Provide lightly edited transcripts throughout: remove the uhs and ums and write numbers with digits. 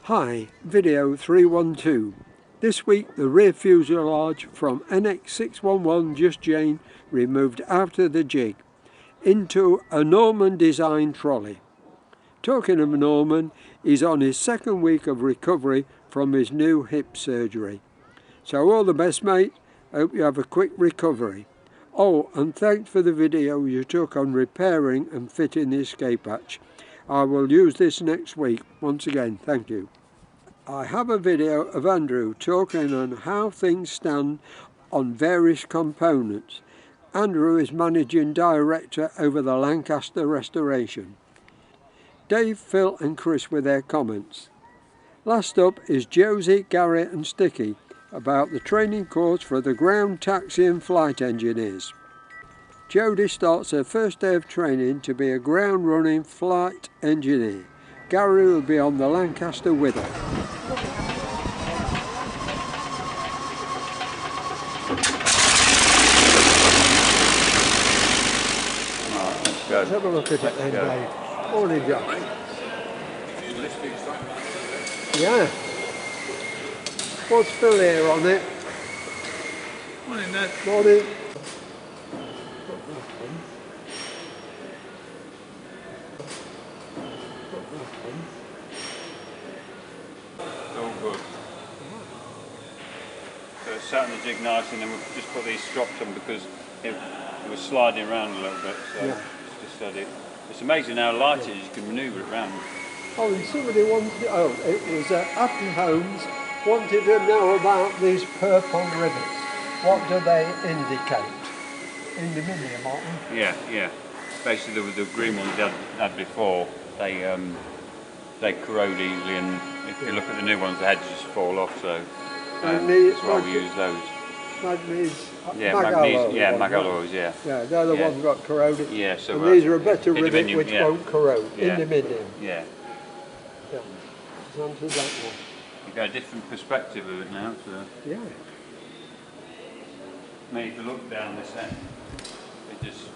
Hi, video 312. This week the rear fuselage from NX611 Just Jane removed out of the jig into a Norman design trolley. Talking of Norman, he's on his second week of recovery from his new hip surgery. So all the best, mate. Hope you have a quick recovery. Oh, and thanks for the video you took on repairing and fitting the escape hatch. I will use this next week. Once again, thank you. I have a video of Andrew talking on how things stand on various components. Andrew is managing director over the Lancaster restoration. Dave, Phil and Chris with their comments. Last up is Jodie, Gary and Sticky about the training course for the ground taxi and flight engineers. Jodie starts her first day of training to be a ground running flight engineer. Gary will be on the Lancaster with her. Let's have a look at it then, Dave. Morning, John. Yeah. What's Phil here on it? Morning, Ned. Morning. It's all good. So it's sat in the jig nice, and then we've just put these strops on because it was sliding around a little bit, so yeah. Just said it. It's amazing how light it is, you can manoeuvre it around. Oh, and somebody wanted, it was Upton Holmes wanted to know about these purple rivets. What do they indicate? Aluminium, aren't they? Yeah. Basically, with the green ones they had before, they corrode easily, and if you look at the new ones, the heads just fall off. So that's why we use those. Mag-alloys, yeah. Yeah, they're the ones got corroded. Yeah, so and these are a better rivet which won't corrode. Yeah. Aluminium. Yeah. It's onto that one. You've got a different perspective of it now, so. Yeah. Maybe if you look down this end, it just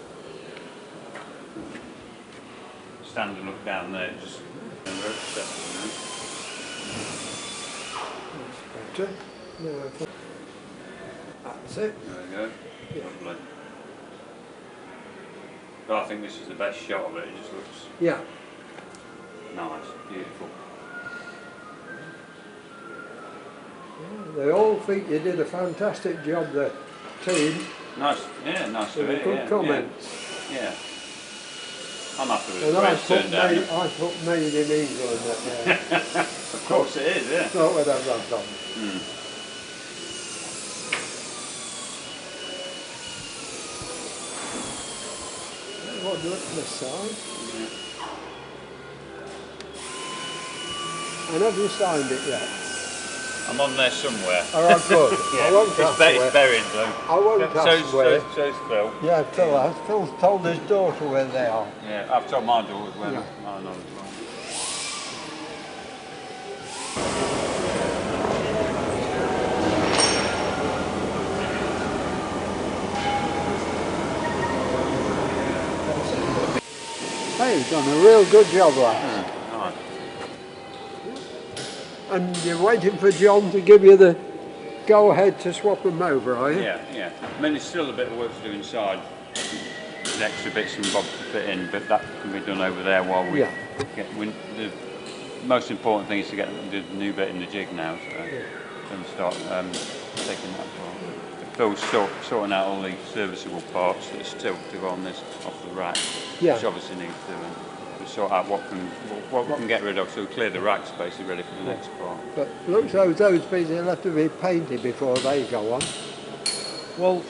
stand and look down there, just That's better. No, that's it. There we go. Yeah. Lovely. But I think this is the best shot of it. It just looks nice, beautiful. Yeah, they all think you did a fantastic job, the team. Nice, nice to hear. Good comments. Yeah. I'm happy with and the red turned down. I put made in England at there. Of course it is, yeah. Not without that done. What do it to the side? And have you signed it yet? I'm on there somewhere. All right, good. I won't ask where. It's buried though. I won't ask where. So's Phil. Yeah, Phil has. Phil's told his daughter where they are. Yeah, I've told my daughter where mine are as well. Hey, you've done a real good job, lad. Nice. And you're waiting for John to give you the go-ahead to swap them over, are you? Yeah. I mean, there's still a bit of work to do inside. There's extra bits and bobs to fit in, but that can be done over there while we get. The most important thing is to get the new bit in the jig now, so then start taking that apart. Phil's sorting out all the serviceable parts that still to go on this off the rack, which obviously needs doing. We sort out what we can get rid of, so we clear the racks basically ready for the next part. But looks like those pieces will have to be painted before they go on. Well,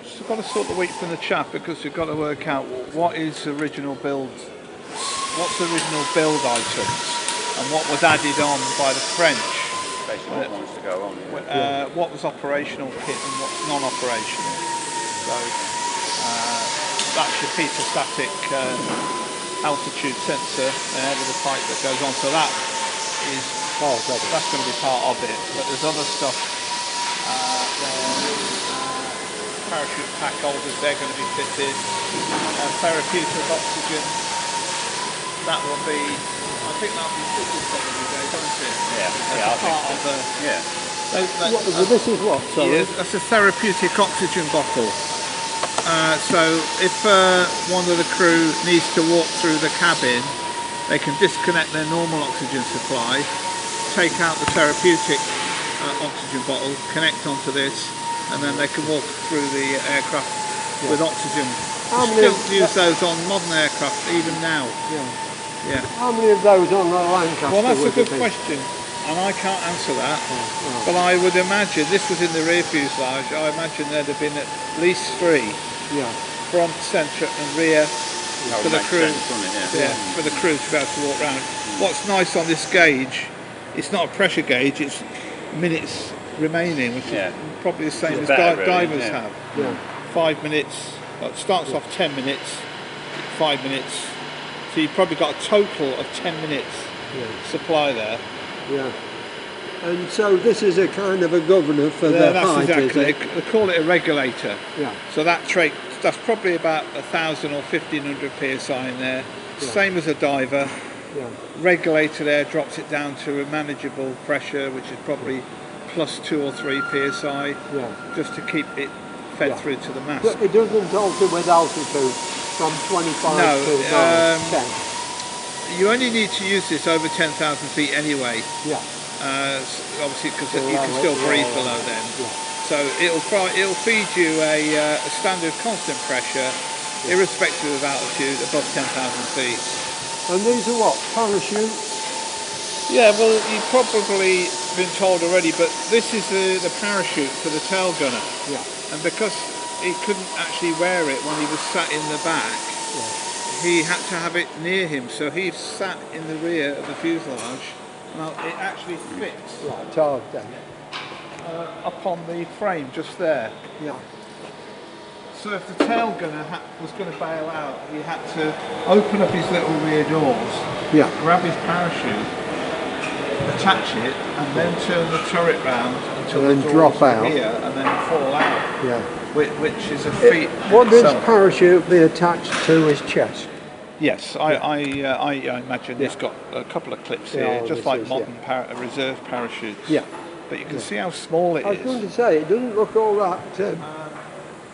you've got to sort the wheat from the chaff because you've got to work out what is original build, what's the original build items, and what was added on by the French. Basically what wants to go on. What was operational kit and what's non-operational. So that's your pitot-static altitude sensor there with the pipe that goes on. So that is that's going to be part of it. But there's other stuff. Parachute pack holders, they're going to be fitted. Therapeutic oxygen, that will be think that'll be fitted probably, Dave, won't it? Yeah, As yeah, a part of the... This is what, sorry? Yeah, that's a therapeutic oxygen bottle. So if one of the crew needs to walk through the cabin, they can disconnect their normal oxygen supply, take out the therapeutic oxygen bottle, connect onto this, and then they can walk through the aircraft with oxygen. Still use those on modern aircraft even now. Yeah. How many of those on the Lancaster? Well, that's a good question, and I can't answer that. But I would imagine, this was in the rear fuselage, I imagine there'd have been at least 3. Front, centre and rear for the crew. For the crew to be able to walk around. What's nice on this gauge, it's not a pressure gauge, it's minutes remaining, which is probably the same as divers have. 5 minutes, it starts off 10 minutes, 5 minutes, so you've probably got a total of 10 minutes supply there. And so this is a kind of a governor for the height, exactly. is it? They call it a regulator. Yeah. So that's probably about 1,000 or 1,500 psi in there. Same as a diver. Regulator there drops it down to a manageable pressure, which is probably plus 2 or 3 psi, just to keep it fed through to the mast. But it doesn't alter with altitude from 25 to 10. You only need to use this over 10,000 feet anyway. Obviously, because you can still breathe below then. So it'll feed you a standard constant pressure, irrespective of altitude, above 10,000 feet. And these are what, parachutes? Yeah, well, you've probably been told already, but this is the parachute for the tail gunner. And because he couldn't actually wear it when he was sat in the back, he had to have it near him, so he sat in the rear of the fuselage. Now it actually fits up on the frame just there. So if the tail gunner was going to bail out, he had to open up his little rear doors, grab his parachute, attach it, and then turn the turret round until the doors drop out here, and then fall out. Which is a feat. What does parachute be attached to his chest? Yes, I imagine it's got a couple of clips here, just like modern reserve parachutes. But you can see how small it is. I was going to say, it doesn't look all that...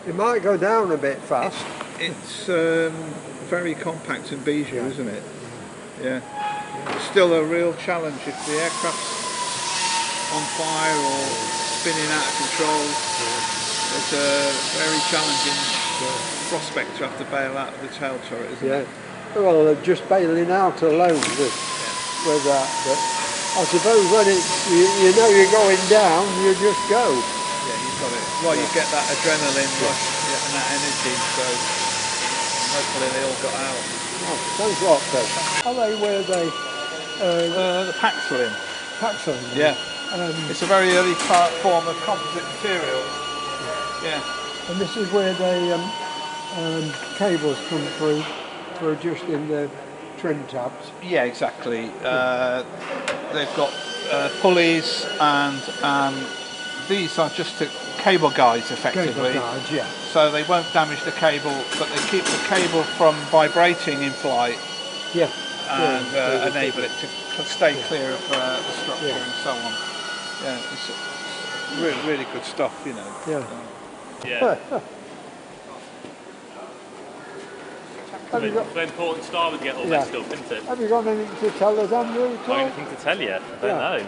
it might go down a bit fast. It's very compact and bijou, isn't it? It's still a real challenge if the aircraft's on fire or spinning out of control. It's a very challenging prospect to have to bail out of the tail turret, isn't it? Well, just bailing out alone with that. But I suppose when you know you're going down, you just go. You've got it. Well, you get that adrenaline rush and that energy, so hopefully they all got out. Thanks a lot, Chris. Are they where they... the Paxlin. Paxlin? It's a very early form of composite material. And this is where the cables come through just in the trim tabs. Yeah, exactly. They've got pulleys, and these are just cable guides, effectively. Cable guides, So they won't damage the cable, but they keep the cable from vibrating in flight. And enable it to stay clear of the structure and so on. It's really, really good stuff, you know. It's an important start to get all that stuff, isn't it? Have you got anything to tell us, Andrew? Anything to tell you? I don't know.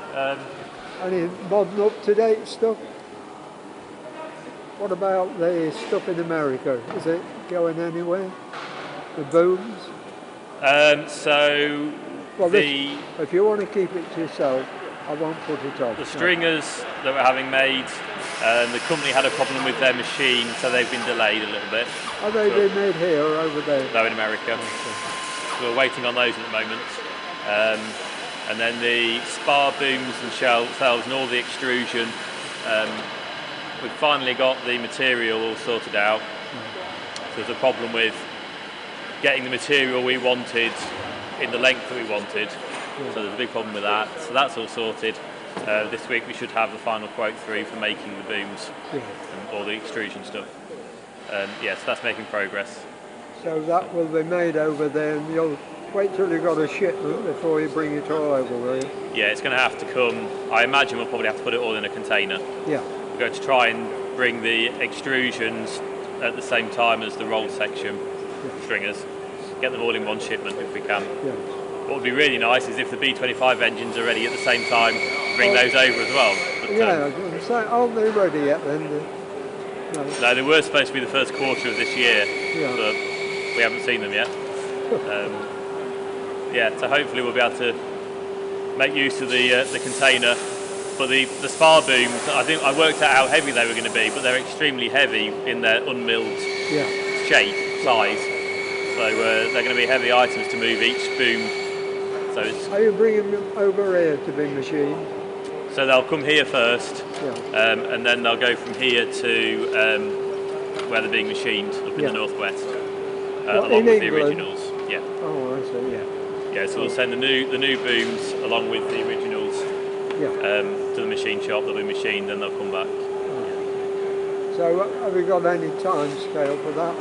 Any modern up-to-date stuff? What about the stuff in America? Is it going anywhere? The booms? If you want to keep it to yourself, I won't put it on. The stringers that we're having made, the company had a problem with their machine, so they've been delayed a little bit. Are they being made here or over there? No, in America. So we're waiting on those at the moment. And then the spar booms and cells and all the extrusion, we've finally got the material all sorted out. So there's a problem with getting the material we wanted in the length that we wanted. So there's a big problem with that. So that's all sorted. This week we should have the final quote through for making the booms and all the extrusion stuff. So that's making progress. So that will be made over there, and you'll Wait till you've got a shipment before you bring it all over, will you? Yeah, it's going to have to come. I imagine we'll probably have to put it all in a container. Yeah. We're going to try and bring the extrusions at the same time as the roll section stringers. Get them all in one shipment if we can. Yeah. What would be really nice is if the B25 engines are ready at the same time, bring those over as well. But, yeah, I was going to say, aren't they ready yet then? No, they were supposed to be the first quarter of this year, but we haven't seen them yet. Yeah, so hopefully we'll be able to make use of the container. But the spar booms, I think I worked out how heavy they were going to be, but they're extremely heavy in their unmilled shape, size. So they're going to be heavy items to move each boom. So are you bringing them over here to be machined? So they'll come here first, and then they'll go from here to where they're being machined up in the northwest, along with the originals. Yeah. Oh, I see. Yeah. Yeah. So we'll send the new booms along with the originals to the machine shop. They'll be machined, then they'll come back. So have we got any time scale for that?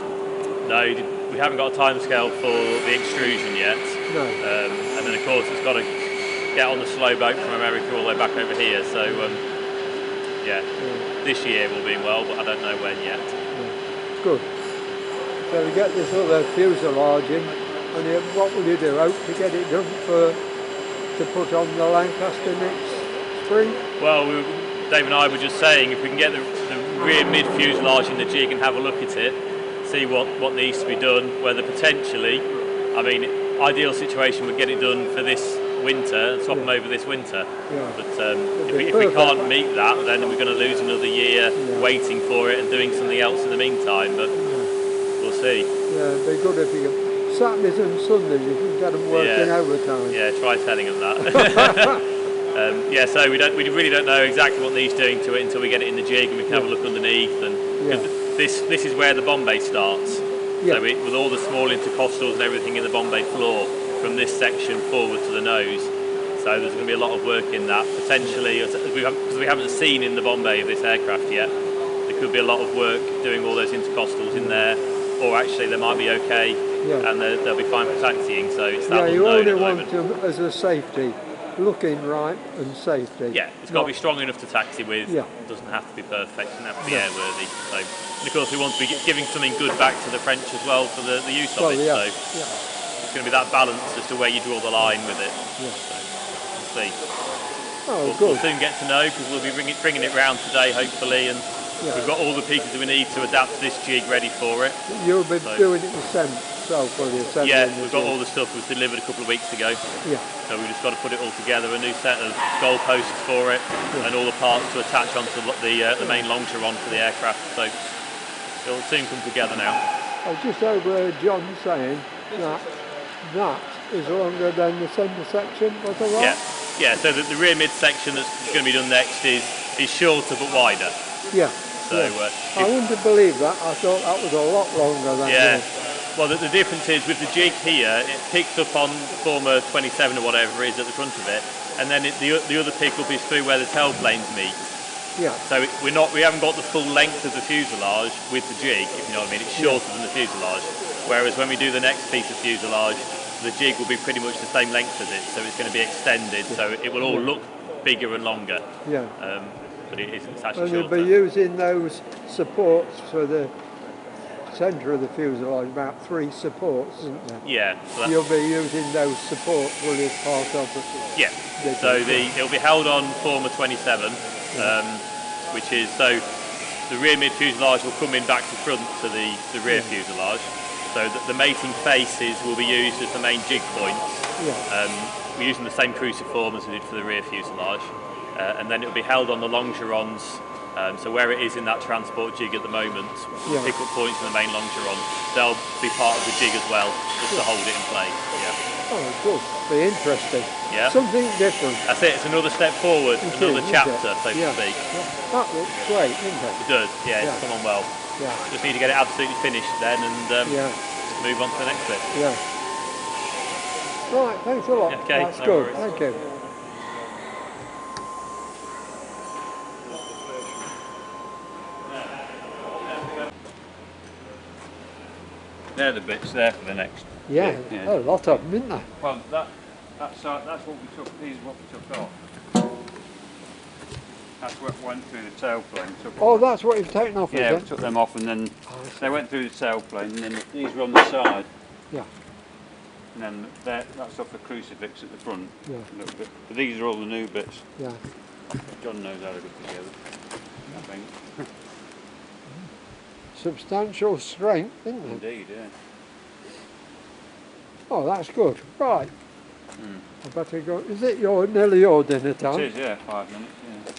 No, we haven't got a time scale for the extrusion yet. No. And then of course it's got to get on the slow boat from America all the way back over here. So this year will be well, but I don't know when yet. Yeah. Good. So we get this other fuselage in, and what will you do? Hope to get it done to put on the Lancaster next spring? Well, Dave and I were just saying if we can get the rear mid fuselage in the jig and have a look at it, see what needs to be done, whether potentially, I mean, ideal situation would get it done for this winter and swap them over this winter. Yeah. But if we can't meet that, then we're going to lose another year waiting for it and doing something else in the meantime. But we'll see. Yeah, it'd be good if you could. Saturdays and Sundays, if you get them working overtime. Yeah, try telling them that. Yeah, so we really don't know exactly what needs doing to it until we get it in the jig and we can have a look underneath. And this is where the Bombay starts. So with all the small intercostals and everything in the Bombay floor from this section forward to the nose. So there's going to be a lot of work in that potentially, because we haven't seen in the Bombay of this aircraft yet. There could be a lot of work doing all those intercostals in there, or actually they might be okay and they'll be fine for taxiing. So it's that you unknown only at the want them as a safety. Looking right and safety. Yeah, it's got to be strong enough to taxi with. Yeah. It doesn't have to be perfect, it doesn't have to be airworthy. So, and of course we want to be giving something good back to the French as well for the use of it. So it's going to be that balance as to where you draw the line with it. Yeah. So we'll see. Oh, we'll soon get to know because we'll be bringing it round today hopefully, and we've got all the pieces that we need to adapt this jig ready for it. You'll be doing it yourself, will you? Yeah, we've got all the stuff that was delivered a couple of weeks ago. Yeah. So we've just got to put it all together, a new set of goalposts for it, and all the parts to attach onto the main longeron for the aircraft. So it'll soon come together now. I just overheard John saying that is longer than the centre section, was that right? Yeah. So the rear mid section that's going to be done next is shorter but wider. Yeah. So I wouldn't believe that. I thought that was a lot longer than this. Well, the difference is with the jig here, it picks up on former 27 or whatever it is at the front of it, and then the other pickup is through where the tailplanes meet. Yeah. So we haven't got the full length of the fuselage with the jig, if you know what I mean. It's shorter than the fuselage. Whereas when we do the next piece of fuselage, the jig will be pretty much the same length as it, so it's going to be extended, so it will all look bigger and longer. Yeah. But it isn't actually shorter. You'll be using those supports for the centre of the fuselage, about 3 supports, isn't there? Yeah. So you'll be using those supports, will you, part of it? Yeah. So it'll be held on former 27, which is, so the rear mid fuselage will come in back to front to the rear fuselage. So the mating faces will be used as the main jig points. Yeah. We're using the same cruciform as we did for the rear fuselage. And then it'll be held on the longerons. So where it is in that transport jig at the moment, pick up points in the main longeron, they'll be part of the jig as well, just to hold it in place. Yeah. Oh, good. Be interesting. Yeah. Something different. That's it. It's another step forward, another chapter, so to speak. Yeah. That looks great, doesn't it? It does. Yeah. It's come on well. Yeah. Just need to get it absolutely finished then, and move on to the next bit. Yeah. Right. Thanks a lot. Okay. That's good. Thank you. They're the bits there for the next. Yeah, Yeah. a lot of them, isn't there? Well, that's what we took. These are what we took off. That's what went through the tailplane. Oh, that's what you've taken off, Yeah, is we it? took them off, and then they went through the tailplane, and then these were on the side. Yeah. And then that's off the crucifix at the front. Yeah. A little bit. But these are all the new bits. Yeah. John knows how to put together, I think. Substantial strength, isn't it? Indeed, yeah. Oh, that's good. Right. I better go. Is it nearly your dinner time? It is, yeah, 5 minutes, yeah.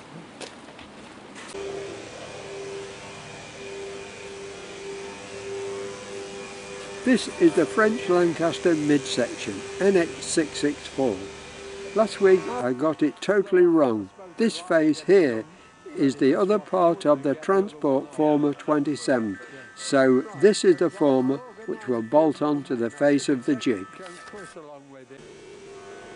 This is the French Lancaster midsection, NX611. Last week I got it totally wrong. This face here is the other part of the transport former 27. So this is the former which will bolt onto the face of the jig.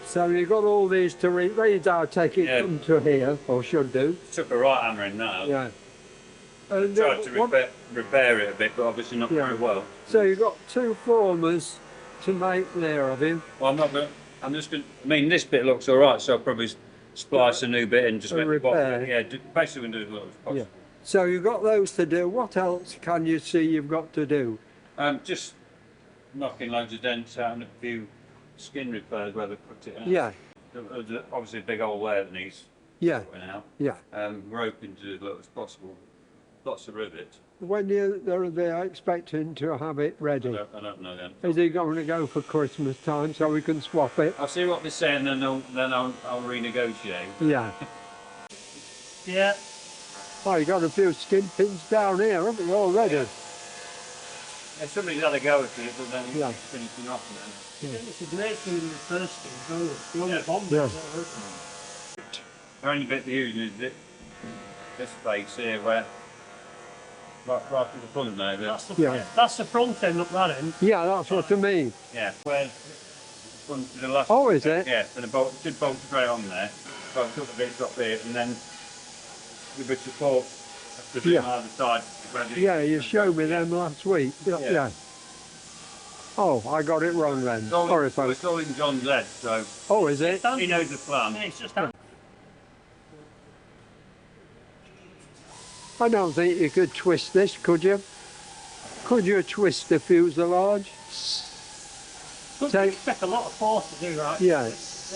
So you've got all these to radar, take it into here, or should do. Took a right hammer in now. Yeah. And, Tried to repair it a bit, but obviously not very well. So you've got two formers to make there of him. Well, I'm just going to, I mean, this bit looks alright, so I'll probably splice a new bit and just make the bottom. Yeah, basically do as little as possible. Yeah. So you've got those to do. What else can you see you've got to do? Just knocking loads of dents out and a few skin repairs where they put it out. Yeah. There's obviously a big hole there that needs putting out. Yeah. We're hoping to do as little as possible. Lots of rivets. When they're expecting to have it ready? I don't know then. Is it going to go for Christmas time so we can swap it? I'll see what they say and then I'll renegotiate. Yeah. Yeah. Oh, you got a few skin pins down here, haven't you, already? Yeah, somebody's had a go at it, but then Yeah. finishing off then. This is making the first thing go. Yeah. The only bit they're using is this face here where right to the front now. That's the front end up that end. Yeah, that's what I mean. Yeah, where the last. Oh, is it? Yeah, and the did bolt straight on there. So I took the bits off here and then with the support to the other side. Yeah, you showed me them last week. Yeah. Oh, I got it wrong then. Sorry, folks. It's all in John's head, so. Oh, is it? He knows the plan. Yeah, it's just I don't think you could twist this, could you? Could you twist the fuselage? Take a lot of force to do that. Yeah.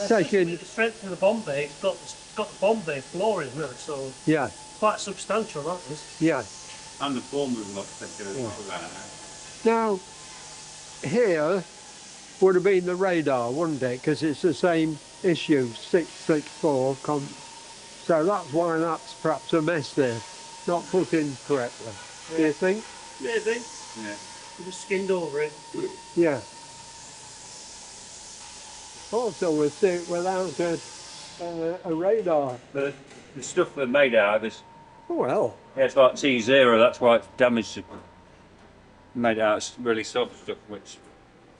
Taking the strength of the bomb bay, it's got the bomb bay flooring, really, so yeah, quite substantial, that is. yeah. And the form was a lot thicker as well. Now, here would have been the radar, wouldn't it? Because it's the same issue, 664. So that's why that's perhaps a mess there, not put in correctly. Do you think? Maybe. Yeah. We just skinned over it. Yeah. Also, without a radar. But the stuff they're made out of is, Oh, well. yeah, it's like T0, that's why it's damaged. Made out of really soft stuff, which.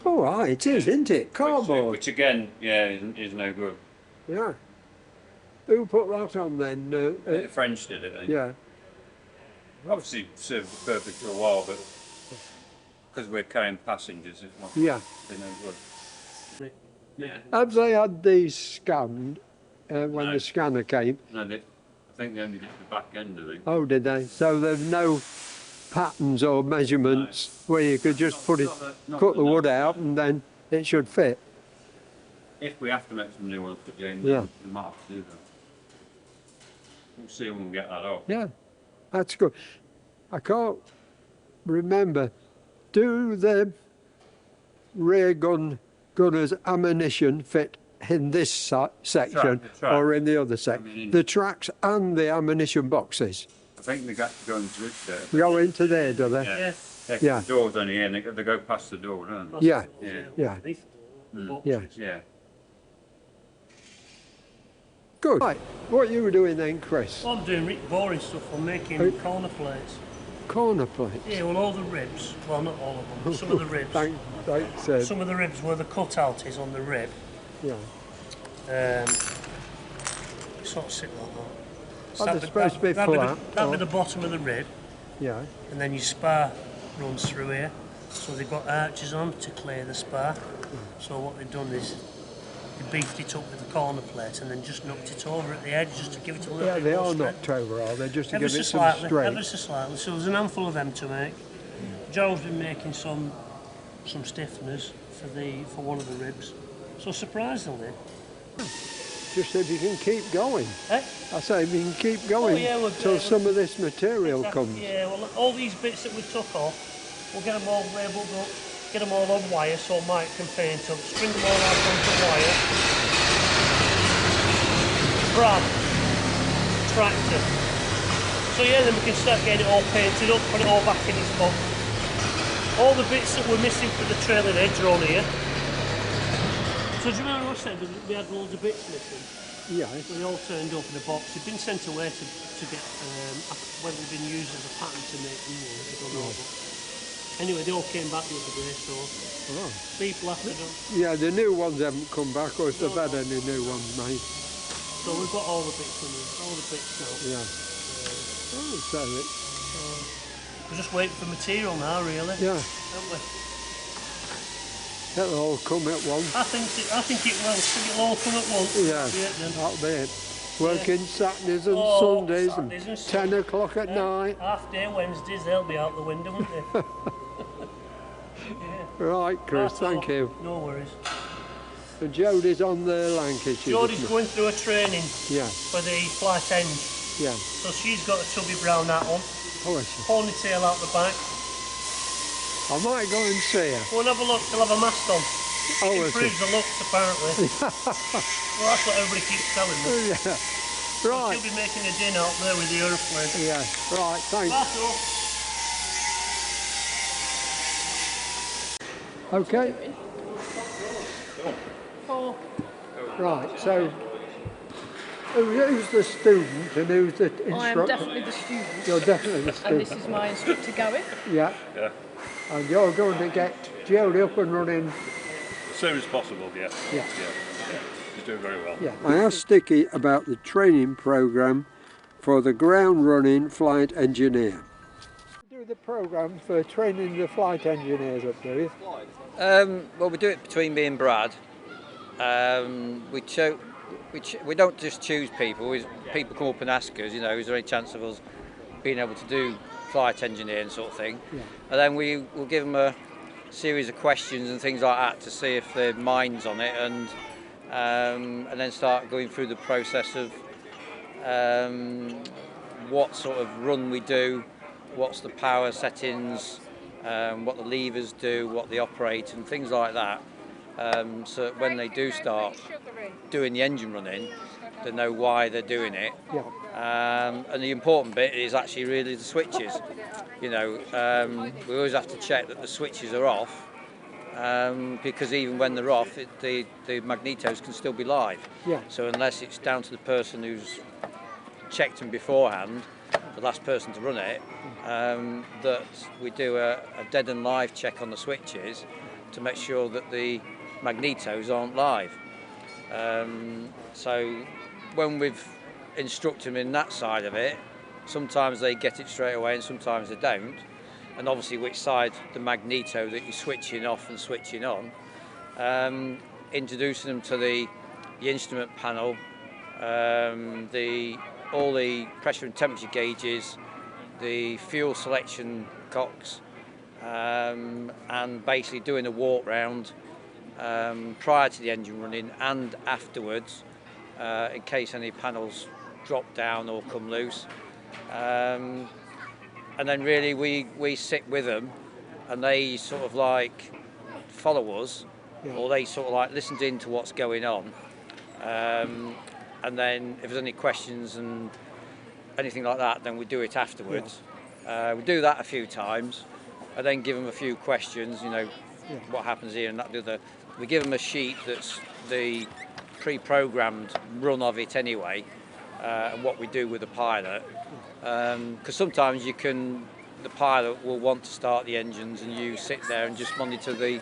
Oh, right, it is, isn't it? Cardboard. Which again, yeah, is no good. Yeah. Who put that on then? The French did it, I think. Yeah. Obviously served the purpose for a while, but because we're carrying passengers, it's not Yeah. no good. Yeah. Have they had these scanned when No. the scanner came? No, I think they only did the back end of it. Oh, did they? So there's no patterns or measurements where you could just put it, cut the wood out and then it should fit. If we have to make some new ones, put in, Yeah. we might have to do that. We'll see when we get that off. Yeah, that's good. I can't remember. Do the rear gunner's ammunition fit in this section The track. or in the other section? The tracks and the ammunition boxes I think they got to go into it there. go into there, do they? Yeah. Yeah. Yeah, Yeah. the door's only here, and they go past the door, don't they? Yeah, Yeah. yeah, Mm. yeah. Yeah. Good. Right, what you were doing then, Chris? I'm doing really boring stuff. I'm making Oh. corner plates. Corner plates. Yeah, well, all the ribs. Well, not all of them, but some of the ribs. Thanks. Some of the ribs where the cutout is on the rib. Yeah. Sort of sit like that. Oh, they're supposed to be flat, That'd be or- the bottom of the rib, Yeah. and then your spar runs through here. So they've got arches on to clear the spar. So what they've done is they beefed it up with the corner plate and then just knocked it over at the edge just to give it a little bit they more are strength. knocked over, are they? Just to Ever give so it some slightly, strength. ever so slightly. So there's an handful of them to make. Joe's been making some stiffeners for one of the ribs. So surprisingly. Just if you can keep going. Eh? I say if you can keep going till some of this material comes. Yeah, well, all these bits that we took off, we'll get them all labelled up, get them all on wire so Mike can paint them, string them all out onto wire. Brad, tractor. So yeah, then we can start getting it all painted up, put it all back in its box. All the bits that we're missing for the trailing edge are on here. So do you remember what I said? We had loads of bits missing. Yeah. They all turned up in a box. They've been sent away to get whether they've been used as a pattern to make new ones. I don't know. But anyway, they all came back the other day. So people after them. Yeah, the new ones haven't come back, or if they've had any new ones made. So we've got all the bits in here, all the bits now. Yeah. So we're just waiting for material now, really. Yeah. Aren't we? That'll all come at once. I think it will. I think it'll all come at once. Yeah, that'll be it. Working Saturdays and Sundays Saturdays and and 10 o'clock at night. Half day Wednesdays, they'll be out the window, won't they? Yeah. Right, Chris, thank you. No worries. And Jodie's on the Lancaster. Jodie's going through a training for the flight end. Yeah. So she's got a tubby brown hat on. Oh, is she? Ponytail out the back. I might go and see her. Go and have a look, she'll have a mask on. Oh, it improves the looks, apparently. Well, that's what everybody keeps telling me. Yeah. Right. She'll be making a din out there with the airplane. Yeah, right, thanks. Okay. Right, so who's the student and who's the instructor? I am definitely the student. You're definitely the student. And this is my instructor going. Yeah. Yeah. And you're going to get Jodie up and running. As soon as possible, yeah. Yeah. She's doing very well. Yeah. I asked Sticky about the training programme for the ground running flight engineer. Do the programme for training the flight engineers up, do you? Well, we do it between me and Brad. We don't just choose people. People come up and ask us, you know, is there any chance of us being able to do flight engineering sort of thing? Yeah. And then we will give them a series of questions and things like that to see if their mind's on it, and then start going through the process of what sort of run we do, what's the power settings, what the levers do, what they operate, and things like that. So that when they do start doing the engine running, they know why they're doing it. Yeah. And the important bit is actually really the switches. You know, we always have to check that the switches are off, because even when they're off, the magnetos can still be live. Yeah. So unless it's down to the person who's checked them beforehand, the last person to run it, that we do a dead and live check on the switches to make sure that the magnetos aren't live. So when we've instructed them in that side of it, sometimes they get it straight away and sometimes they don't. And obviously which side the magneto that you're switching off and switching on, introducing them to the instrument panel, all the pressure and temperature gauges, the fuel selection cocks, and basically doing a walk round prior to the engine running and afterwards, in case any panels drop down or come loose. And then really we sit with them and they sort of like follow us, or they sort of like listen into what's going on. And then if there's any questions and anything like that, then we do it afterwards. We do that a few times and then give them a few questions, you know, what happens here and that, the other. We give them a sheet that's the pre-programmed run of it anyway, and what we do with the pilot. Because sometimes the pilot will want to start the engines and you sit there and just monitor the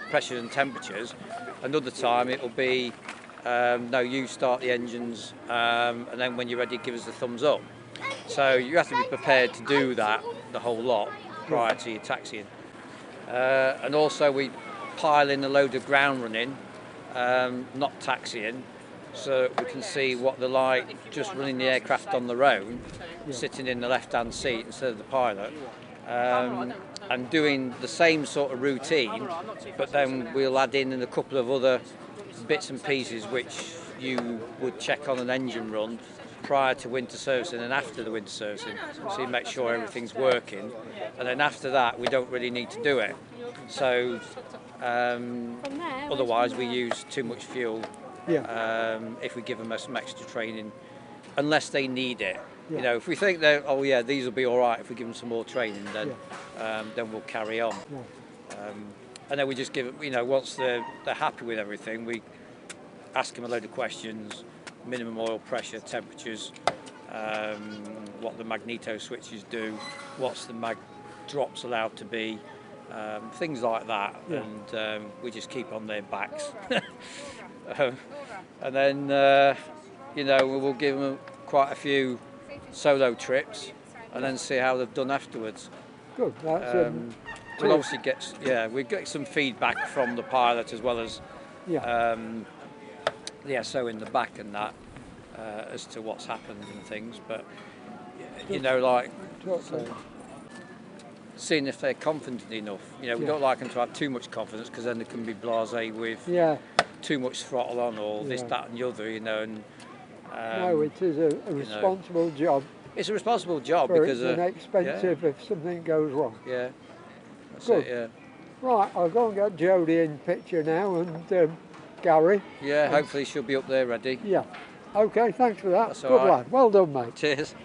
pressures and temperatures. Another time it will be, no, you start the engines, and then when you're ready, give us the thumbs up. So you have to be prepared to do that, the whole lot, prior to your taxiing. and also we pile in a load of ground running, not taxiing, so we can see what they're like just running the aircraft on their own, sitting in the left-hand seat instead of the pilot, and doing the same sort of routine, but then we'll add in a couple of other bits and pieces which you would check on an engine run prior to winter servicing and after the winter servicing, so you make sure everything's working, and then after that we don't really need to do it. So otherwise we use too much fuel if we give them some extra training, unless they need it. You know, if we think that, oh yeah, these will be all right if we give them some more training, then we'll carry on. And then we just give, you know, once they're happy with everything, we ask them a load of questions, minimum oil pressure, temperatures, what the magneto switches do, what's the mag drops allowed to be, things like that, and we just keep on their backs. And then, you know, we'll give them quite a few solo trips and then see how they've done afterwards. Good. We'll obviously we get some feedback from the pilot as well as the SO in the back and that, as to what's happened and things, but you know, like seeing if they're confident enough. You know, we don't like them to have too much confidence, because then they can be blasé with too much throttle on or this, that and the other, you know. And no, it is a responsible job. It's a responsible job because it's expensive if something goes wrong. Yeah, that's good. it, Right, I'll go and get Jodie in picture now, and Gary. Yeah, hopefully she'll be up there ready. Yeah. Okay, thanks for that. That's Good all right. lad. Well done, mate. Cheers.